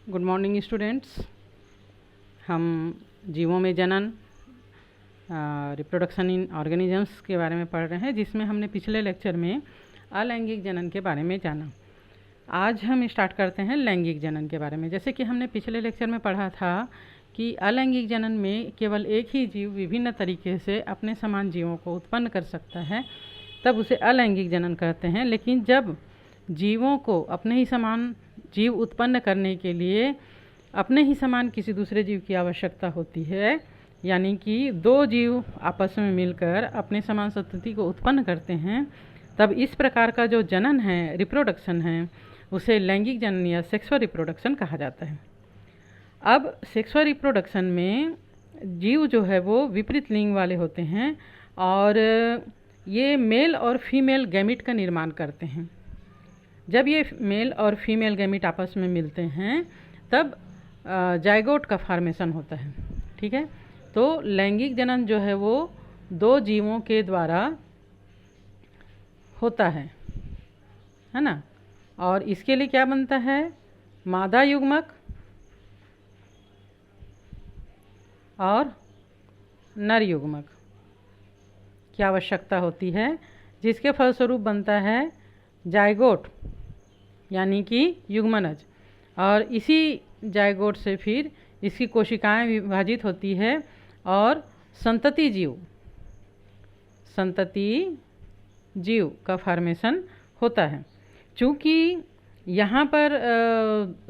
Good morning students. हम जीवों में जनन, रिप्रोडक्शन इन ऑर्गेनिजम्स के बारे में पढ़ रहे हैं, जिसमें हमने पिछले लेक्चर में अलैंगिक जनन के बारे में जाना। आज हम स्टार्ट करते हैं लैंगिक जनन के बारे में। जैसे कि हमने पिछले लेक्चर में पढ़ा था कि अलैंगिक जनन में केवल एक ही जीव विभिन्न तरीके से अपने समान जीवों को उत्पन्न कर सकता है, तब उसे अलैंगिक जनन कहते हैं। लेकिन जब जीवों को अपने ही समान जीव उत्पन्न करने के लिए अपने ही समान किसी दूसरे जीव की आवश्यकता होती है, यानी कि दो जीव आपस में मिलकर अपने समान संतति को उत्पन्न करते हैं, तब इस प्रकार का जो जनन है, रिप्रोडक्शन है, उसे लैंगिक जनन या सेक्सुअल रिप्रोडक्शन कहा जाता है। अब सेक्सुअल रिप्रोडक्शन में जीव जो है वो विपरीत लिंग वाले होते हैं और ये मेल और फीमेल गैमिट का निर्माण करते हैं। जब ये मेल और फीमेल गैमिट आपस में मिलते हैं तब जाइगोट का फॉर्मेशन होता है। ठीक है, तो लैंगिक जनन जो है वो दो जीवों के द्वारा होता है ना। और इसके लिए क्या बनता है, मादा युग्मक और नर युग्मक की आवश्यकता होती है, जिसके फलस्वरूप बनता है जाइगोट यानी कि युग्मनज। और इसी जाइगोट से फिर इसकी कोशिकाएं विभाजित होती है और संतति जीव का फॉर्मेशन होता है। चूँकि यहाँ पर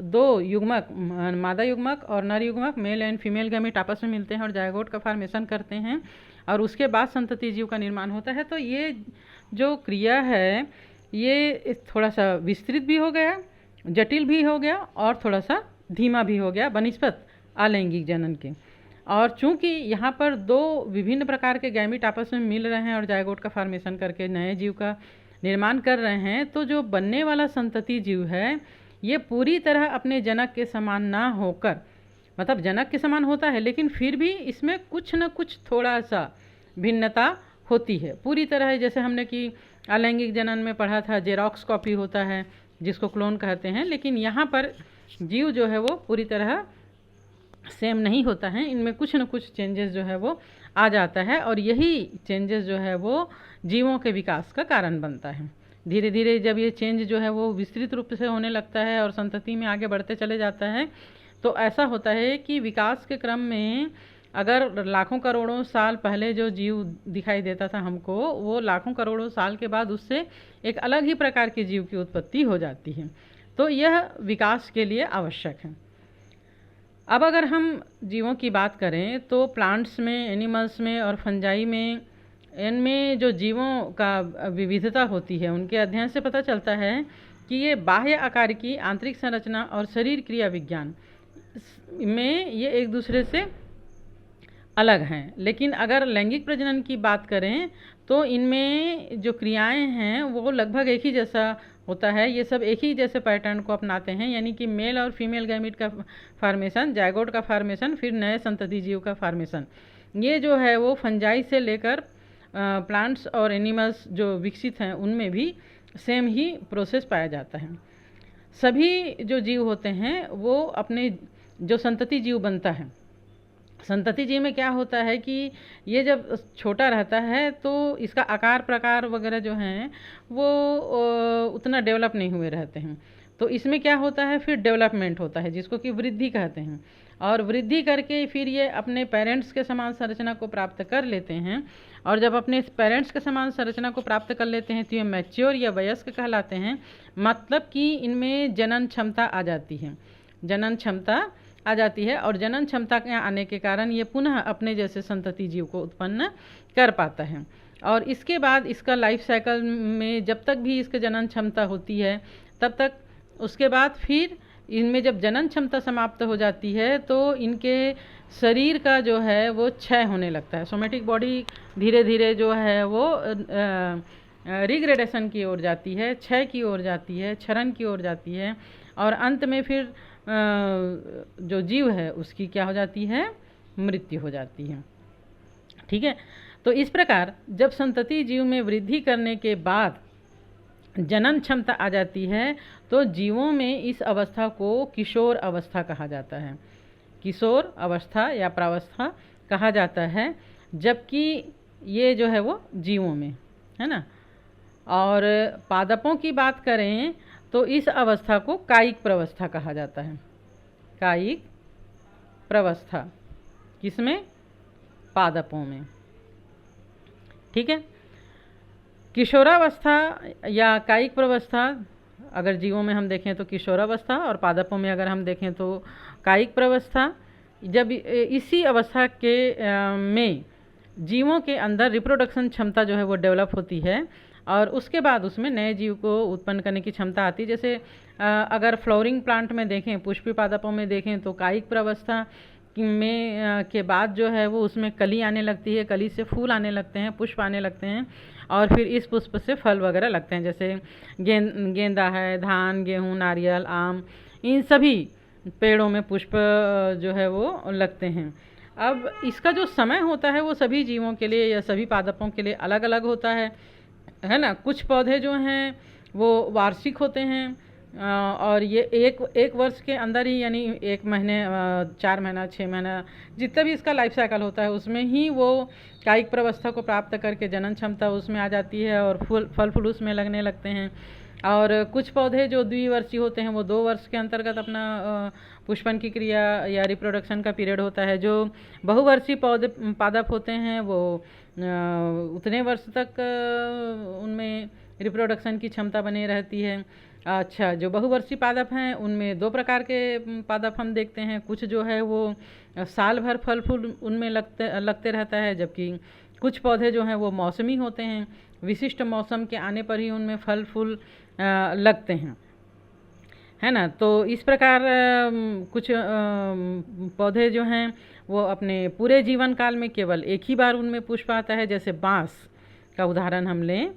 दो युग्मक, मादा युग्मक और नर युग्मक, मेल एंड फीमेल गैमेट आपस में मिलते हैं और जाइगोट का फॉर्मेशन करते हैं और उसके बाद संतति जीव का निर्माण होता है, तो ये जो क्रिया है ये थोड़ा सा विस्तृत भी हो गया, जटिल भी हो गया और थोड़ा सा धीमा भी हो गया बनिस्पत अलैंगिक जनन के। और चूंकि यहाँ पर दो विभिन्न प्रकार के गैमिट आपस में मिल रहे हैं और जाइगोट का फॉर्मेशन करके नए जीव का निर्माण कर रहे हैं, तो जो बनने वाला संतति जीव है ये पूरी तरह अपने जनक के समान ना होकर, मतलब जनक के समान होता है लेकिन फिर भी इसमें कुछ न कुछ थोड़ा सा भिन्नता होती है। पूरी तरह जैसे हमने कि अलैंगिक जनन में पढ़ा था जेरॉक्स कॉपी होता है जिसको क्लोन कहते हैं, लेकिन यहाँ पर जीव जो है वो पूरी तरह सेम नहीं होता है, इनमें कुछ न कुछ चेंजेस जो है वो आ जाता है और यही चेंजेस जो है वो जीवों के विकास का कारण बनता है। धीरे धीरे जब ये चेंज जो है वो विस्तृत रूप से होने लगता है और संतति में आगे बढ़ते चले जाता है, तो ऐसा होता है कि विकास के क्रम में अगर लाखों करोड़ों साल पहले जो जीव दिखाई देता था हमको, वो लाखों करोड़ों साल के बाद उससे एक अलग ही प्रकार के जीव की उत्पत्ति हो जाती है। तो यह विकास के लिए आवश्यक है। अब अगर हम जीवों की बात करें तो प्लांट्स में, एनिमल्स में और फंजाई में, इनमें जो जीवों का विविधता होती है उनके अध्ययन से पता चलता है कि ये बाह्य आकार की, आंतरिक संरचना और शरीर क्रिया विज्ञान में ये एक दूसरे से अलग हैं। लेकिन अगर लैंगिक प्रजनन की बात करें तो इनमें जो क्रियाएं हैं वो लगभग एक ही जैसा होता है। ये सब एक ही जैसे पैटर्न को अपनाते हैं, यानी कि मेल और फीमेल गैमिट का फॉर्मेशन, जाइगोट का फॉर्मेशन, फिर नए संतति जीव का फॉर्मेशन, ये जो है वो फंजाई से लेकर प्लांट्स और एनिमल्स जो विकसित हैं उनमें भी सेम ही प्रोसेस पाया जाता है। सभी जो जीव होते हैं वो अपने जो संतति जीव बनता है, संतति जीव में क्या होता है कि ये जब छोटा रहता है तो इसका आकार प्रकार वगैरह जो हैं वो उतना डेवलप नहीं हुए रहते हैं, तो इसमें क्या होता है फिर डेवलपमेंट होता है, जिसको कि वृद्धि कहते हैं। और वृद्धि करके फिर ये अपने पेरेंट्स के समान संरचना को प्राप्त कर लेते हैं, और जब अपने पेरेंट्स के समान संरचना को प्राप्त कर लेते हैं तो ये मैच्योर या वयस्क कहलाते हैं। मतलब कि इनमें जनन क्षमता आ जाती है, जनन क्षमता आ जाती है और जनन क्षमता के आने के कारण ये पुनः अपने जैसे संतति जीव को उत्पन्न कर पाता है। और इसके बाद इसका लाइफ साइकिल में जब तक भी इसके जनन क्षमता होती है तब तक, उसके बाद फिर इनमें जब जनन क्षमता समाप्त हो जाती है तो इनके शरीर का जो है वो क्षय होने लगता है। सोमेटिक बॉडी धीरे धीरे जो है वो रिग्रेडेशन की ओर जाती है, क्षय की ओर जाती है, क्षरण की ओर जाती है और अंत में फिर जो जीव है उसकी क्या हो जाती है, मृत्यु हो जाती है। ठीक है, तो इस प्रकार जब संतति जीव में वृद्धि करने के बाद जनन क्षमता आ जाती है तो जीवों में इस अवस्था को किशोर अवस्था कहा जाता है, किशोर अवस्था या प्रावस्था कहा जाता है, जबकि ये जो है वो जीवों में है ना। और पादपों की बात करें तो इस अवस्था को कायिक प्रवस्था कहा जाता है, कायिक प्रवस्था, किसमें? पादपों में। ठीक है, किशोरावस्था या कायिक प्रवस्था अगर जीवों में हम देखें तो किशोरावस्था, और पादपों में अगर हम देखें तो कायिक प्रवस्था। जब इसी अवस्था के में जीवों के अंदर रिप्रोडक्शन क्षमता जो है वो डेवलप होती है और उसके बाद उसमें नए जीव को उत्पन्न करने की क्षमता आती है। जैसे अगर फ्लावरिंग प्लांट में देखें, पुष्पी पादपों में देखें तो कायिक प्रवस्था में के बाद जो है वो उसमें कली आने लगती है, कली से फूल आने लगते हैं, पुष्प आने लगते हैं और फिर इस पुष्प से फल वगैरह लगते हैं। जैसे गेंदा है, धान, गेहूँ, नारियल, आम, इन सभी पेड़ों में पुष्प जो है वो लगते हैं। अब इसका जो समय होता है वो सभी जीवों के लिए या सभी पादपों के लिए अलग अलग होता है ना। कुछ पौधे जो हैं वो वार्षिक होते हैं और ये एक वर्ष के अंदर ही, यानी 1 महीने, 4 महीना, 6 महीना, जितना भी इसका लाइफ साइकिल होता है उसमें ही वो कायिक प्रवस्था को प्राप्त करके जनन क्षमता उसमें आ जाती है और फल फूल उसमें लगने लगते हैं। और कुछ पौधे जो द्विवर्षीय होते हैं वो 2 वर्ष के अंतर्गत अपना पुष्पन की क्रिया या रिप्रोडक्शन का पीरियड होता है। जो बहुवर्षीय पादप होते हैं वो उतने वर्ष तक उनमें रिप्रोडक्शन की क्षमता बनी रहती है। अच्छा, जो बहुवर्षीय पादप हैं उनमें 2 प्रकार के पादप हम देखते हैं। कुछ जो है वो साल भर फल फूल उनमें लगते रहता है, जबकि कुछ पौधे जो हैं वो मौसमी होते हैं, विशिष्ट मौसम के आने पर ही उनमें फल फूल लगते हैं, है ना। तो इस प्रकार कुछ पौधे जो हैं वो अपने पूरे जीवन काल में केवल एक ही बार उनमें पुष्प आता है। जैसे बांस का उदाहरण हम लें,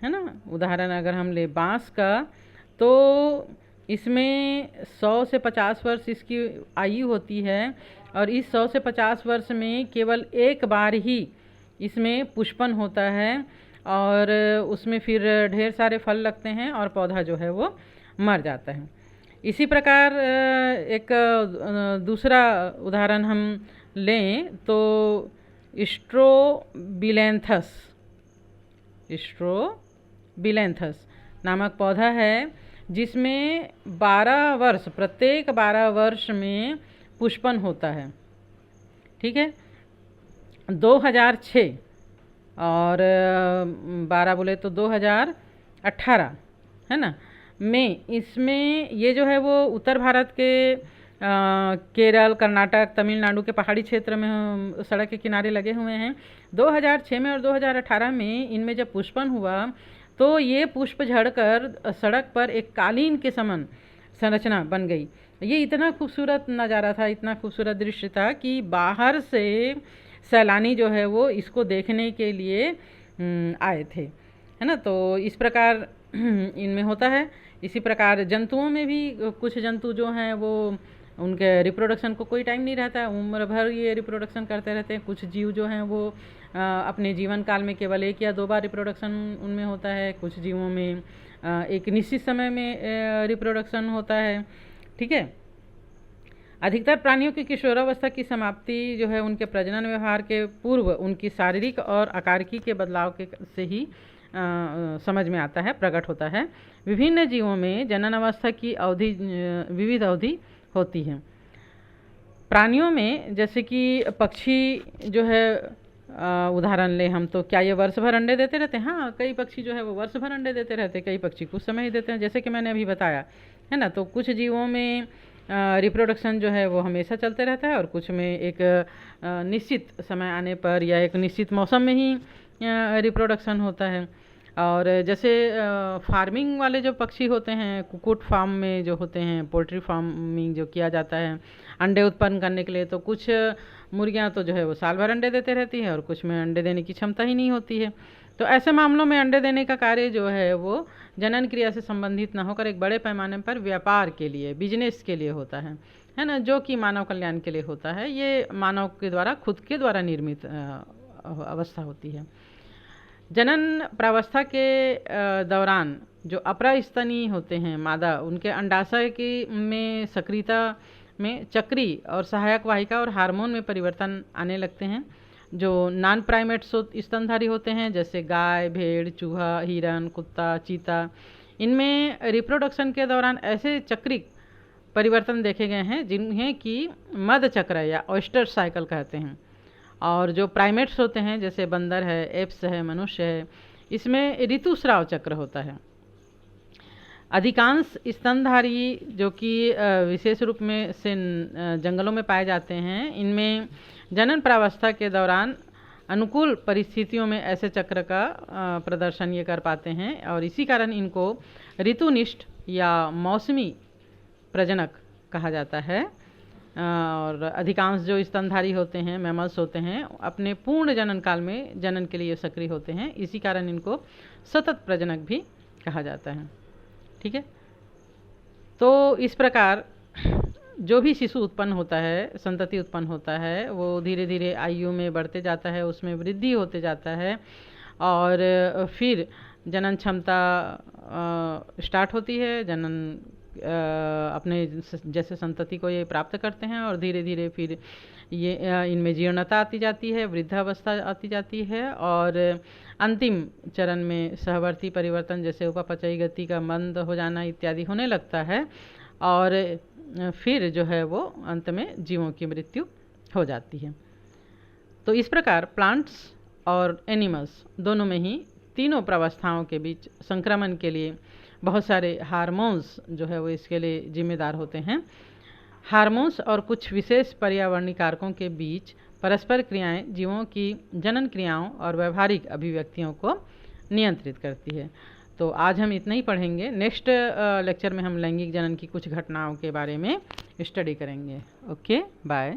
है ना, उदाहरण अगर हम लें बांस का, तो इसमें 100 से 50 वर्ष इसकी आयु होती है और इस 100 से 50 वर्ष में केवल एक बार ही इसमें पुष्पन होता है और उसमें फिर ढेर सारे फल लगते हैं और पौधा जो है वो मर जाता है। इसी प्रकार एक दूसरा उदाहरण हम लें तो स्ट्रोबिलेंथस नामक पौधा है जिसमें 12 वर्ष, प्रत्येक 12 वर्ष में पुष्पन होता है। ठीक है, 2006 और 12 बोले तो 2018, है ना, में इसमें ये जो है वो उत्तर भारत के केरल, कर्नाटक, तमिलनाडु के पहाड़ी क्षेत्र में सड़क के किनारे लगे हुए हैं। 2006 में और 2018 में इनमें जब पुष्पन हुआ तो ये पुष्प झड़कर सड़क पर एक कालीन के समान संरचना बन गई। ये इतना खूबसूरत नज़ारा था, इतना खूबसूरत दृश्य था कि बाहर से सैलानी जो है वो इसको देखने के लिए आए थे, है ना। तो इस प्रकार इनमें होता है। इसी प्रकार जंतुओं में भी कुछ जंतु जो हैं वो उनके रिप्रोडक्शन को कोई टाइम नहीं रहता है, उम्र भर ये रिप्रोडक्शन करते रहते हैं। कुछ जीव जो हैं वो अपने जीवन काल में केवल 1 या 2 बार रिप्रोडक्शन उनमें होता है। कुछ जीवों में एक निश्चित समय में रिप्रोडक्शन होता है। ठीक है, अधिकतर प्राणियों की किशोरावस्था की समाप्ति जो है उनके प्रजनन व्यवहार के पूर्व उनकी शारीरिक और आकारिकी के बदलाव के से ही समझ में आता है, प्रकट होता है। विभिन्न जीवों में जनन अवस्था की अवधि विविध अवधि होती है। प्राणियों में जैसे कि पक्षी जो है उदाहरण ले हम, तो क्या ये वर्ष भर अंडे देते रहते हैं? हाँ, कई पक्षी जो है वो वर्ष भर अंडे देते रहते हैं, कई पक्षी कुछ समय ही देते हैं, जैसे कि मैंने अभी बताया, है ना। तो कुछ जीवों में रिप्रोडक्शन जो है वो हमेशा चलते रहता है और कुछ में एक निश्चित समय आने पर या एक निश्चित मौसम में ही रिप्रोडक्शन होता है। और जैसे फार्मिंग वाले जो पक्षी होते हैं, कुक्कुट फार्म में जो होते हैं, पोल्ट्री फार्मिंग जो किया जाता है अंडे उत्पन्न करने के लिए, तो कुछ मुर्गियां तो जो है वो साल भर अंडे देते रहती है और कुछ में अंडे देने की क्षमता ही नहीं होती है। तो ऐसे मामलों में अंडे देने का कार्य जो है वो जनन क्रिया से संबंधित न होकर एक बड़े पैमाने पर व्यापार के लिए, बिजनेस के लिए होता है ना, जो कि मानव कल्याण के लिए होता है। ये मानव के द्वारा, खुद के द्वारा निर्मित अवस्था होती है। जनन प्रावस्था के दौरान जो अपरास्तनी होते हैं मादा, उनके अंडाशय की में सक्रियता में चक्री और सहायक वाहिका और हार्मोन में परिवर्तन आने लगते हैं। जो नॉन प्राइमेट स्तनधारी होते हैं जैसे गाय, भेड़, चूहा, हिरन, कुत्ता, चीता, इनमें रिप्रोडक्शन के दौरान ऐसे चक्रिक परिवर्तन देखे गए हैं जिन्हें कि मध चक्र या ऑयस्टर साइकिल कहते हैं। और जो प्राइमेट्स होते हैं जैसे बंदर है, एप्स है, मनुष्य है, इसमें ऋतुस्राव चक्र होता है। अधिकांश स्तनधारी जो कि विशेष रूप में से जंगलों में पाए जाते हैं, इनमें जनन प्रावस्था के दौरान अनुकूल परिस्थितियों में ऐसे चक्र का प्रदर्शन ये कर पाते हैं और इसी कारण इनको ऋतुनिष्ठ या मौसमी प्रजनक कहा जाता है। और अधिकांश जो स्तनधारी होते हैं, मैमल्स होते हैं, अपने पूर्ण जनन काल में जनन के लिए सक्रिय होते हैं, इसी कारण इनको सतत प्रजनक भी कहा जाता है। ठीक है, तो इस प्रकार जो भी शिशु उत्पन्न होता है, संतति उत्पन्न होता है, वो धीरे धीरे आयु में बढ़ते जाता है, उसमें वृद्धि होते जाता है और फिर जनन क्षमता स्टार्ट होती है। जनन अपने जैसे संतति को ये प्राप्त करते हैं और धीरे धीरे फिर ये इनमें जीर्णता आती जाती है, वृद्धावस्था आती जाती है और अंतिम चरण में सहवर्ती परिवर्तन जैसे उपापचयी गति का मंद हो जाना इत्यादि होने लगता है और फिर जो है वो अंत में जीवों की मृत्यु हो जाती है। तो इस प्रकार प्लांट्स और एनिमल्स दोनों में ही तीनों प्रावस्थाओं के बीच संक्रमण के लिए बहुत सारे हार्मोन्स जो है वो इसके लिए जिम्मेदार होते हैं। हार्मोन्स और कुछ विशेष पर्यावरणीय कारकों के बीच परस्पर क्रियाएं जीवों की जनन क्रियाओं और व्यवहारिक अभिव्यक्तियों को नियंत्रित करती है। तो आज हम इतना ही पढ़ेंगे। नेक्स्ट लेक्चर में हम लैंगिक जनन की कुछ घटनाओं के बारे में स्टडी करेंगे। Okay, bye.